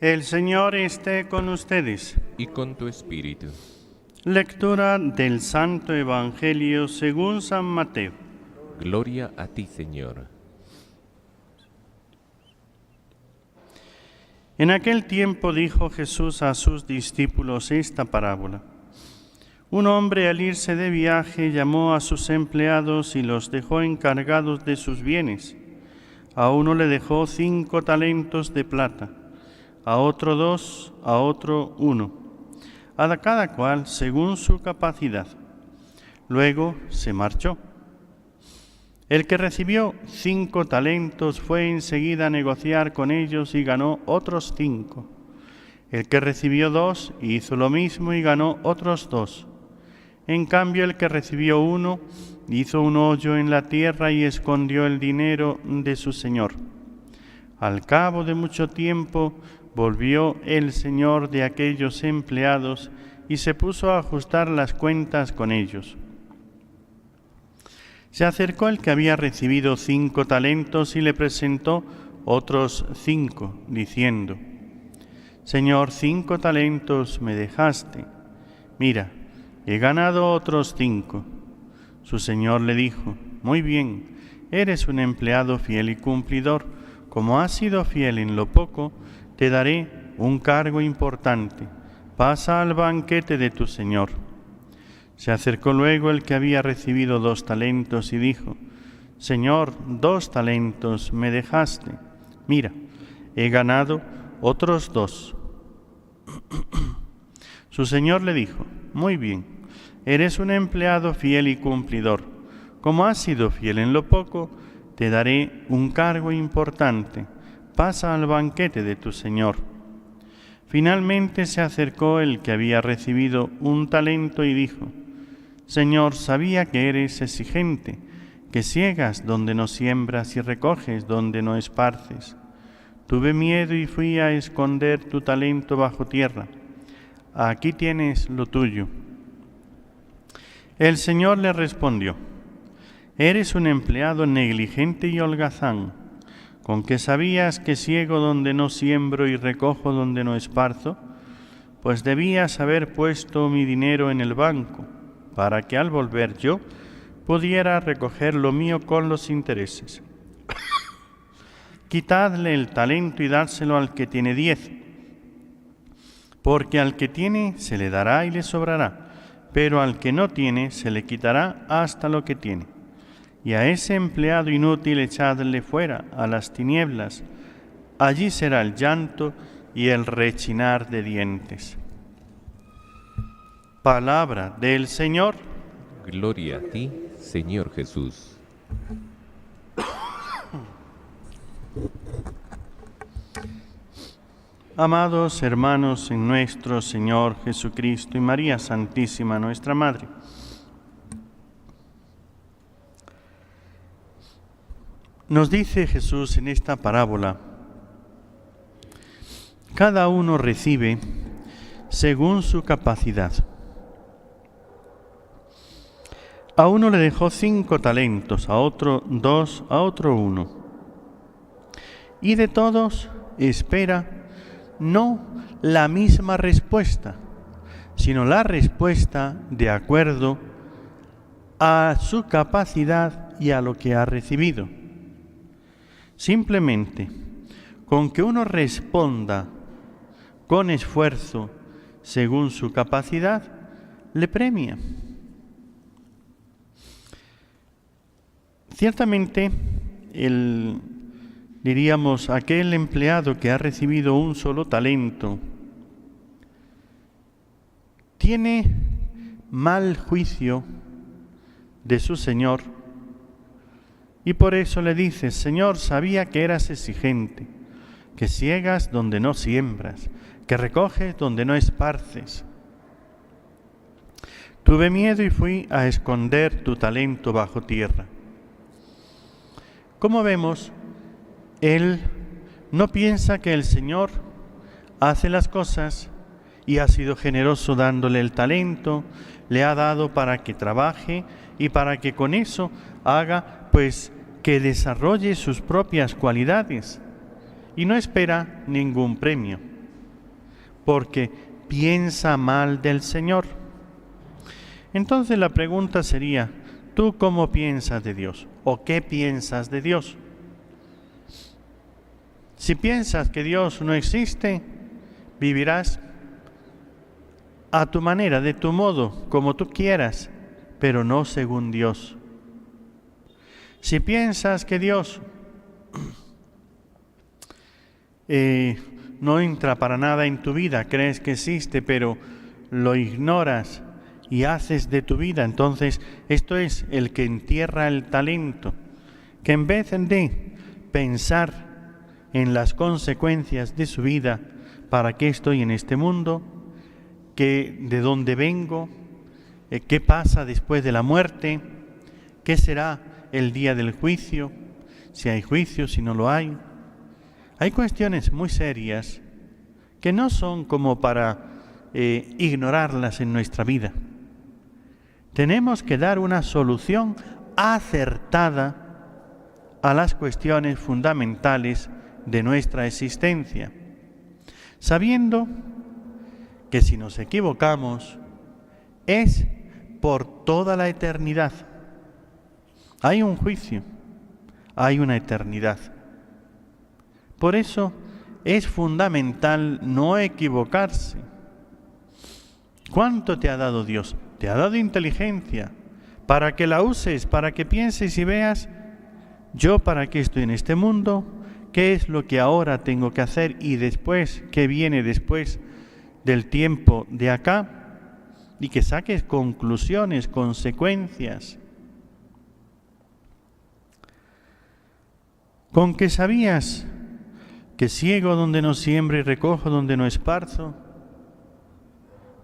El Señor esté con ustedes. Y con tu espíritu. Lectura del Santo Evangelio según San Mateo. Gloria a ti, Señor. En aquel tiempo dijo Jesús a sus discípulos esta parábola. Un hombre al irse de viaje llamó a sus empleados y los dejó encargados de sus bienes. A uno le dejó 5 talentos de plata, a otro 2, a otro 1, a cada cual según su capacidad. Luego se marchó. El que recibió 5 talentos fue enseguida a negociar con ellos y ganó otros 5. El que recibió 2 hizo lo mismo y ganó otros 2. En cambio, el que recibió 1 hizo un hoyo en la tierra y escondió el dinero de su señor. Al cabo de mucho tiempo, volvió el señor de aquellos empleados y se puso a ajustar las cuentas con ellos. Se acercó el que había recibido 5 talentos y le presentó otros 5, diciendo: Señor, 5 talentos me dejaste. Mira, he ganado otros 5. Su señor le dijo: Muy bien, eres un empleado fiel y cumplidor. Como has sido fiel en lo poco, te daré un cargo importante. Pasa al banquete de tu señor. Se acercó luego el que había recibido 2 talentos y dijo: Señor, 2 talentos me dejaste. Mira, he ganado otros 2. Su señor le dijo: Muy bien, eres un empleado fiel y cumplidor. Como has sido fiel en lo poco, te daré un cargo importante. Pasa al banquete de tu señor. Finalmente se acercó el que había recibido 1 talento y dijo: Señor, sabía que eres exigente, que siegas donde no siembras y recoges donde no esparces. Tuve miedo y fui a esconder tu talento bajo tierra. Aquí tienes lo tuyo. El Señor le respondió: Eres un empleado negligente y holgazán. ¿Con qué sabías que ciego donde no siembro y recojo donde no esparzo? Pues debías haber puesto mi dinero en el banco, para que al volver yo pudiera recoger lo mío con los intereses. Quitadle el talento y dárselo al que tiene 10, porque al que tiene se le dará y le sobrará, pero al que no tiene se le quitará hasta lo que tiene. Y a ese empleado inútil echadle fuera a las tinieblas. Allí será el llanto y el rechinar de dientes. Palabra del Señor. Gloria a ti, Señor Jesús. Amados hermanos en nuestro Señor Jesucristo y María Santísima, nuestra Madre, nos dice Jesús en esta parábola: cada uno recibe según su capacidad. A uno le dejó 5 talentos, a otro 2, a otro 1. Y de todos espera no la misma respuesta, sino la respuesta de acuerdo a su capacidad y a lo que ha recibido. Simplemente con que uno responda con esfuerzo según su capacidad, le premia. Ciertamente, aquel empleado que ha recibido un solo talento tiene mal juicio de su señor y por eso le dice: Señor, sabía que eras exigente, que siegas donde no siembras, que recoges donde no esparces. Tuve miedo y fui a esconder tu talento bajo tierra. Como vemos, él no piensa que el Señor hace las cosas y ha sido generoso dándole el talento, le ha dado para que trabaje y para que con eso haga, que desarrolle sus propias cualidades, y no espera ningún premio. porque piensa mal del Señor. Entonces la pregunta sería, ¿tú cómo piensas de Dios? ¿O qué piensas de Dios? Si piensas que Dios no existe, vivirás a tu manera, de tu modo, como tú quieras, pero no según Dios. Si piensas que Dios no entra para nada en tu vida, crees que existe, pero lo ignoras y haces de tu vida, entonces esto es el que entierra el talento, que en vez de pensar en las consecuencias de su vida, para qué estoy en este mundo, de dónde vengo, qué pasa después de la muerte, qué será el día del juicio, si hay juicio, si no lo hay. Hay cuestiones muy serias que no son como para ignorarlas en nuestra vida. Tenemos que dar una solución acertada a las cuestiones fundamentales de nuestra existencia, sabiendo que si nos equivocamos es por toda la eternidad. Hay un juicio, hay una eternidad. Por eso es fundamental no equivocarse. ¿Cuánto te ha dado Dios? Te ha dado inteligencia para que la uses, para que pienses y veas, yo para qué estoy en este mundo, qué es lo que ahora tengo que hacer y después, qué viene después del tiempo de acá, y que saques conclusiones, consecuencias. Con que sabías que ciego donde no siembro y recojo donde no esparzo,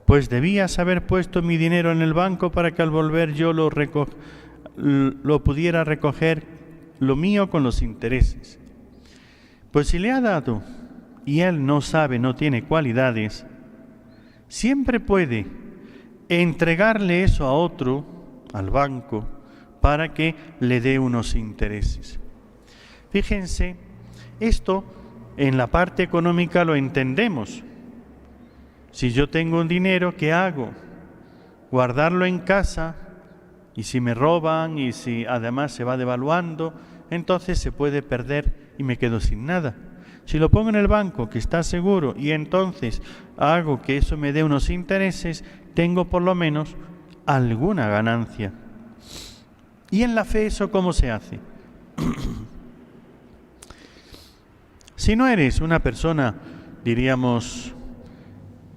pues debías haber puesto mi dinero en el banco para que al volver yo lo pudiera recoger, lo mío con los intereses. Pues si le ha dado y él no sabe, no tiene cualidades, siempre puede entregarle eso a otro, al banco, para que le dé unos intereses. Fíjense, esto en la parte económica lo entendemos. Si yo tengo un dinero, ¿qué hago? Guardarlo en casa, y si me roban y si además se va devaluando, entonces se puede perder y me quedo sin nada. Si lo pongo en el banco, que está seguro, y entonces hago que eso me dé unos intereses, tengo por lo menos alguna ganancia. ¿Y en la fe eso cómo se hace? Si no eres una persona, diríamos,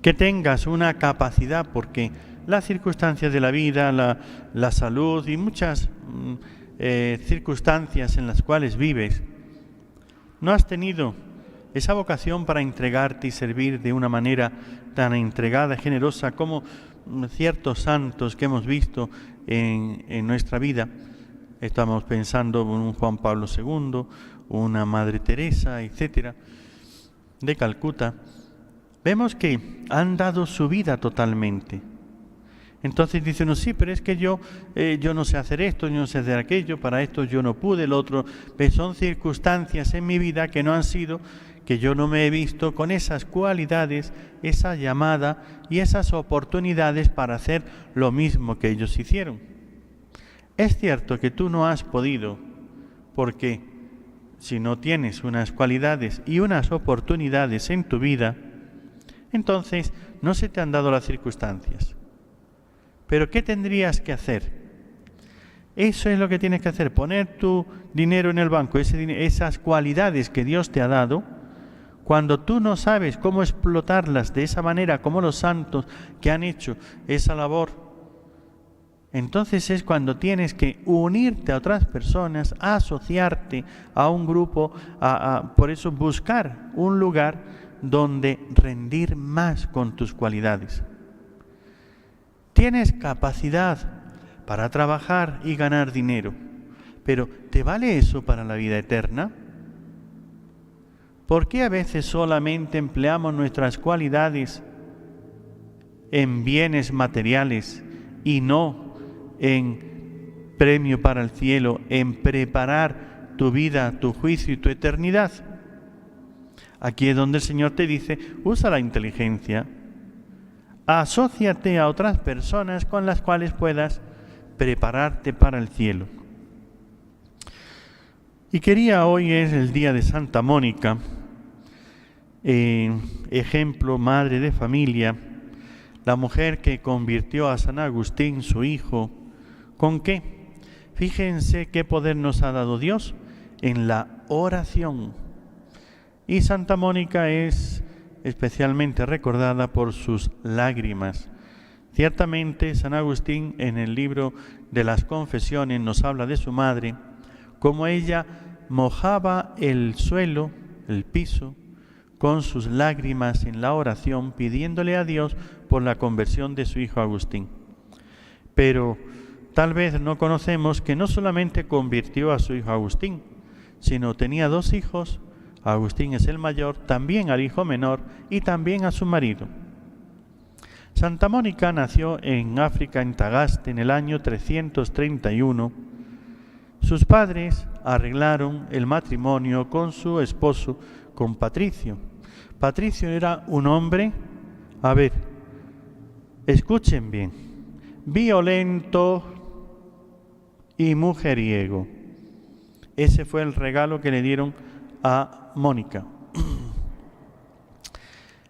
que tengas una capacidad, porque las circunstancias de la vida, la salud y muchas circunstancias en las cuales vives, no has tenido esa vocación para entregarte y servir de una manera tan entregada, generosa, como ciertos santos que hemos visto en nuestra vida. Estamos pensando en un Juan Pablo II, una Madre Teresa, etcétera, de Calcuta. Vemos que han dado su vida totalmente. Entonces dice uno, sí, pero es que yo no sé hacer esto, yo no sé hacer aquello, para esto yo no pude, el otro. Pero son circunstancias en mi vida que no han sido, que yo no me he visto con esas cualidades, esa llamada y esas oportunidades para hacer lo mismo que ellos hicieron. Es cierto que tú no has podido, porque si no tienes unas cualidades y unas oportunidades en tu vida, entonces no se te han dado las circunstancias. Pero ¿qué tendrías que hacer? Eso es lo que tienes que hacer, poner tu dinero en el banco, esas cualidades que Dios te ha dado. Cuando tú no sabes cómo explotarlas de esa manera, como los santos que han hecho esa labor, entonces es cuando tienes que unirte a otras personas, asociarte a un grupo, por eso buscar un lugar donde rendir más con tus cualidades. Tienes capacidad para trabajar y ganar dinero, pero ¿te vale eso para la vida eterna? ¿Por qué a veces solamente empleamos nuestras cualidades en bienes materiales y no en premio para el cielo, en preparar tu vida, tu juicio y tu eternidad? Aquí es donde el Señor te dice, usa la inteligencia, asóciate a otras personas con las cuales puedas prepararte para el cielo. Y hoy es el día de Santa Mónica, ejemplo, madre de familia, la mujer que convirtió a San Agustín, su hijo. ¿Con qué? Fíjense qué poder nos ha dado Dios en la oración. Y Santa Mónica es especialmente recordada por sus lágrimas. Ciertamente, San Agustín en el libro de las Confesiones nos habla de su madre, como ella mojaba el suelo, el piso, con sus lágrimas en la oración, pidiéndole a Dios por la conversión de su hijo Agustín. Pero tal vez no conocemos que no solamente convirtió a su hijo Agustín, sino tenía 2 hijos. Agustín es el mayor, también al hijo menor y también a su marido. Santa Mónica nació en África, en Tagaste, en el año 331. Sus padres arreglaron el matrimonio con su esposo, con Patricio. Patricio era un hombre, escuchen bien, violento y mujeriego. Ese fue el regalo que le dieron a Mónica.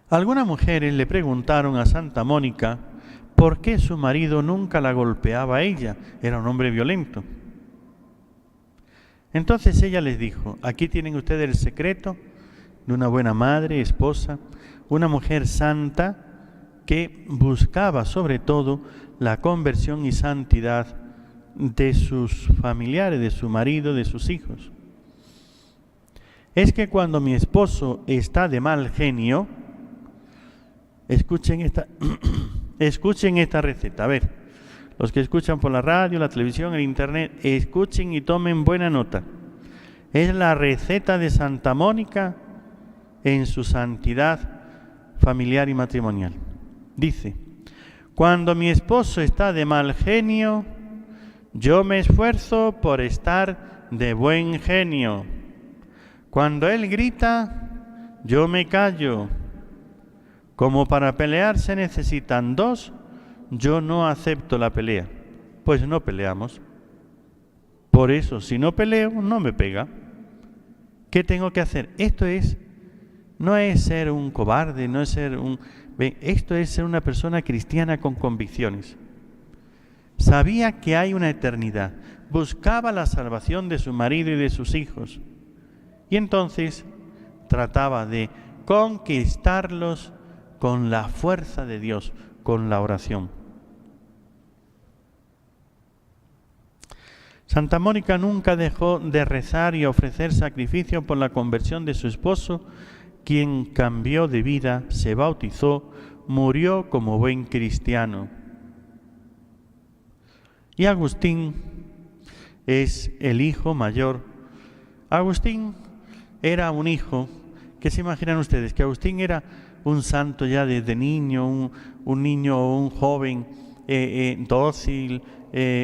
Algunas mujeres le preguntaron a Santa Mónica por qué su marido nunca la golpeaba a ella, era un hombre violento. Entonces ella les dijo, aquí tienen ustedes el secreto de una buena madre, esposa, una mujer santa que buscaba sobre todo la conversión y santidad de sus familiares, de su marido, de sus hijos. Es que cuando mi esposo está de mal genio, escuchen esta receta. A ver, los que escuchan por la radio, la televisión, el internet, escuchen y tomen buena nota. Es la receta de Santa Mónica en su santidad familiar y matrimonial. Dice, cuando mi esposo está de mal genio, yo me esfuerzo por estar de buen genio. Cuando él grita, yo me callo. Como para pelear se necesitan 2, yo no acepto la pelea. Pues no peleamos. Por eso, si no peleo, no me pega. ¿Qué tengo que hacer? No es ser un cobarde, no es ser esto es ser una persona cristiana con convicciones. Sabía que hay una eternidad. Buscaba la salvación de su marido y de sus hijos. Y entonces trataba de conquistarlos con la fuerza de Dios, con la oración. Santa Mónica nunca dejó de rezar y ofrecer sacrificio por la conversión de su esposo, quien cambió de vida, se bautizó, murió como buen cristiano. Y Agustín es el hijo mayor. Agustín era un hijo, ¿qué se imaginan ustedes? Que Agustín era un santo ya desde niño, un niño o un joven dócil,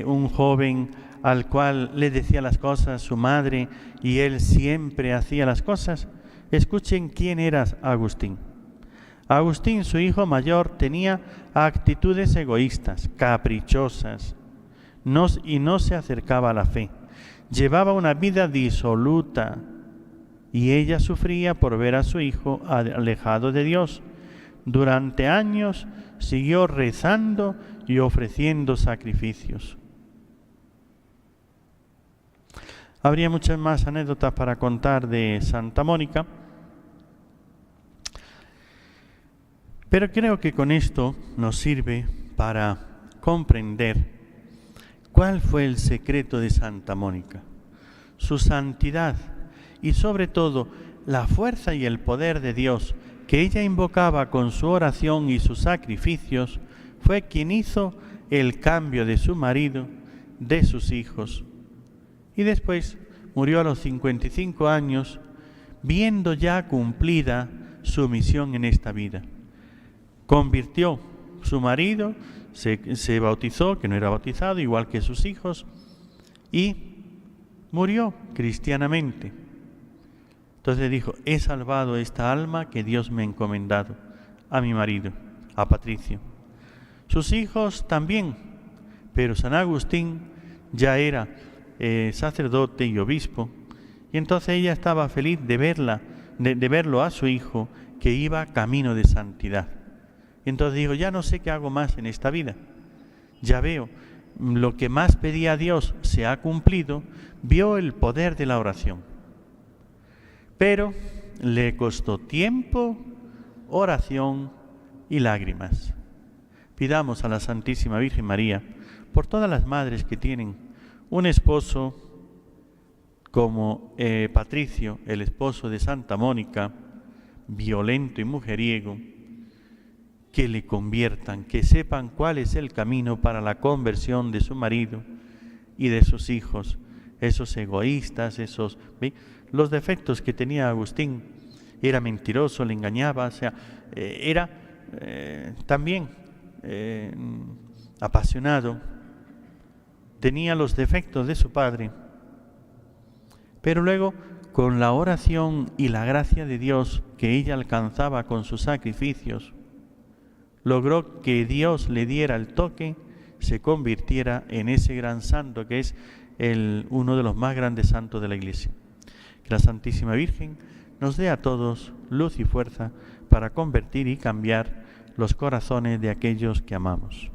un joven al cual le decía las cosas su madre y él siempre hacía las cosas. Escuchen quién era Agustín. Agustín, su hijo mayor, tenía actitudes egoístas, caprichosas, y no se acercaba a la fe. Llevaba una vida disoluta y ella sufría por ver a su hijo alejado de Dios. Durante años siguió rezando y ofreciendo sacrificios. Habría muchas más anécdotas para contar de Santa Mónica, pero creo que con esto nos sirve para comprender cuál fue el secreto de Santa Mónica. Su santidad y sobre todo la fuerza y el poder de Dios que ella invocaba con su oración y sus sacrificios fue quien hizo el cambio de su marido, de sus hijos. Y después murió a los 55 años, viendo ya cumplida su misión en esta vida. Convirtió su marido, se bautizó, que no era bautizado, igual que sus hijos, y murió cristianamente. Entonces dijo, he salvado esta alma que Dios me ha encomendado, a mi marido, a Patricio. Sus hijos también, pero San Agustín ya era sacerdote y obispo, y entonces ella estaba feliz de verlo a su hijo que iba camino de santidad. Y entonces dijo, ya no sé qué hago más en esta vida. Ya veo, lo que más pedía a Dios se ha cumplido, vio el poder de la oración. Pero le costó tiempo, oración y lágrimas. Pidamos a la Santísima Virgen María, por todas las madres que tienen un esposo como Patricio, el esposo de Santa Mónica, violento y mujeriego, que le conviertan, que sepan cuál es el camino para la conversión de su marido y de sus hijos, esos egoístas, los defectos que tenía Agustín. Era mentiroso, le engañaba, o sea, era también apasionado, tenía los defectos de su padre, pero luego con la oración y la gracia de Dios que ella alcanzaba con sus sacrificios, logró que Dios le diera el toque, se convirtiera en ese gran santo que es uno de los más grandes santos de la Iglesia. Que la Santísima Virgen nos dé a todos luz y fuerza para convertir y cambiar los corazones de aquellos que amamos.